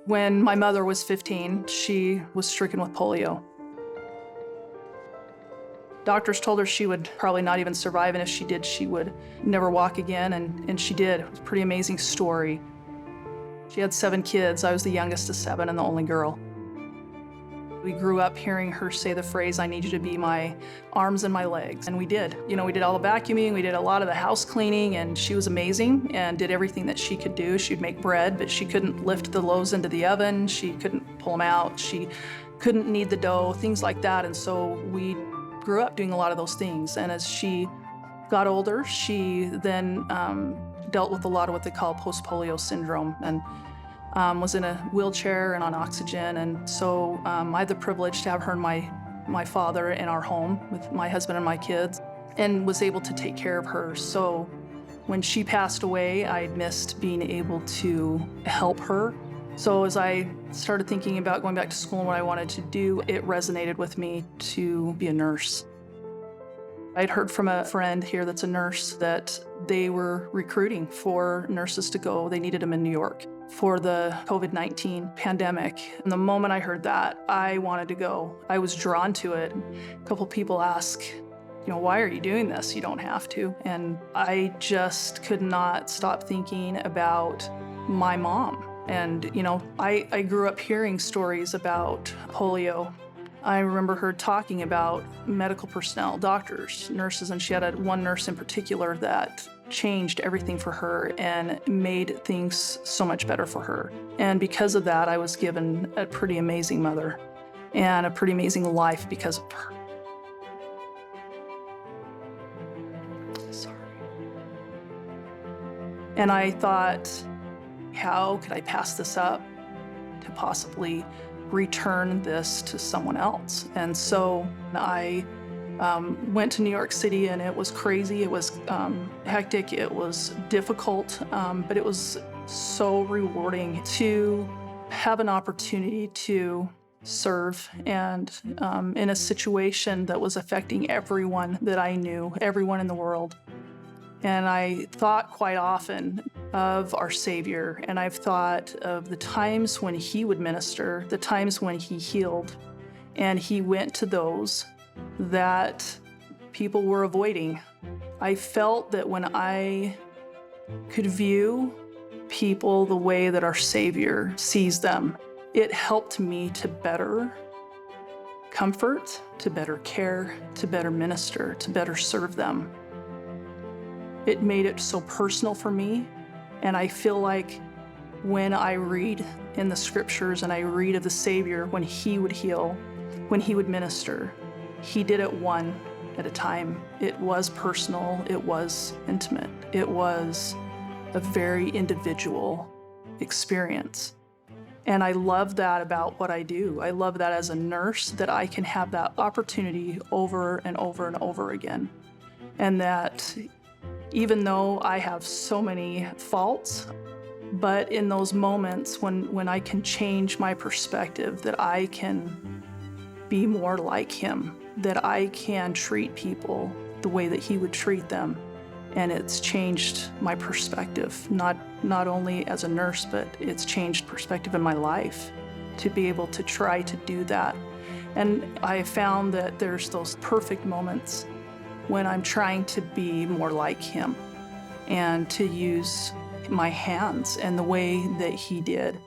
When my mother was 15, she was stricken with polio. Doctors told her she would probably not even survive, and if she did, she would never walk again, and she did. It was a pretty amazing story. She had 7 kids. I was the youngest of 7 and the only girl. We grew up hearing her say the phrase, "I need you to be my arms and my legs," and we did. You know, we did all the vacuuming, we did a lot of the house cleaning, and she was amazing and did everything that she could do. She'd make bread, but she couldn't lift the loaves into the oven. She couldn't pull them out. She couldn't knead the dough, things like that, and so we grew up doing a lot of those things. And as she got older, she then dealt with a lot of what they call post-polio syndrome, and was in a wheelchair and on oxygen. And so I had the privilege to have her and my father in our home with my husband and my kids, and was able to take care of her. So when she passed away, I missed being able to help her. So as I started thinking about going back to school and what I wanted to do, it resonated with me to be a nurse. I'd heard from a friend here that's a nurse that they were recruiting for nurses to go. They needed them in New York for the COVID-19 pandemic. And the moment I heard that, I wanted to go. I was drawn to it. A couple people ask, why are you doing this? You don't have to. And I just could not stop thinking about my mom. And, I grew up hearing stories about polio. I remember her talking about medical personnel, doctors, nurses, and she had one nurse in particular that changed everything for her and made things so much better for her. And because of that, I was given a pretty amazing mother and a pretty amazing life because of her. Sorry. And I thought, how could I pass this up to possibly return this to someone else? And so I went to New York City, and it was crazy. It was hectic. It was difficult, but it was so rewarding to have an opportunity to serve, and in a situation that was affecting everyone that I knew, everyone in the world. And I thought quite often of our Savior, and I've thought of the times when he would minister, the times when he healed, and he went to those that people were avoiding. I felt that when I could view people the way that our Savior sees them, it helped me to better comfort, to better care, to better minister, to better serve them. It made it so personal for me, and I feel like when I read in the scriptures and I read of the Savior, when he would heal, when he would minister, he did it one at a time. It was personal, it was intimate, it was a very individual experience. And I love that about what I do. I love that as a nurse, that I can have that opportunity over and over and over again. And that even though I have so many faults, but in those moments when I can change my perspective, that I can be more like him, that I can treat people the way that he would treat them. And it's changed my perspective, not only as a nurse, but it's changed perspective in my life to be able to try to do that. And I found that there's those perfect moments when I'm trying to be more like him and to use my hands and the way that he did.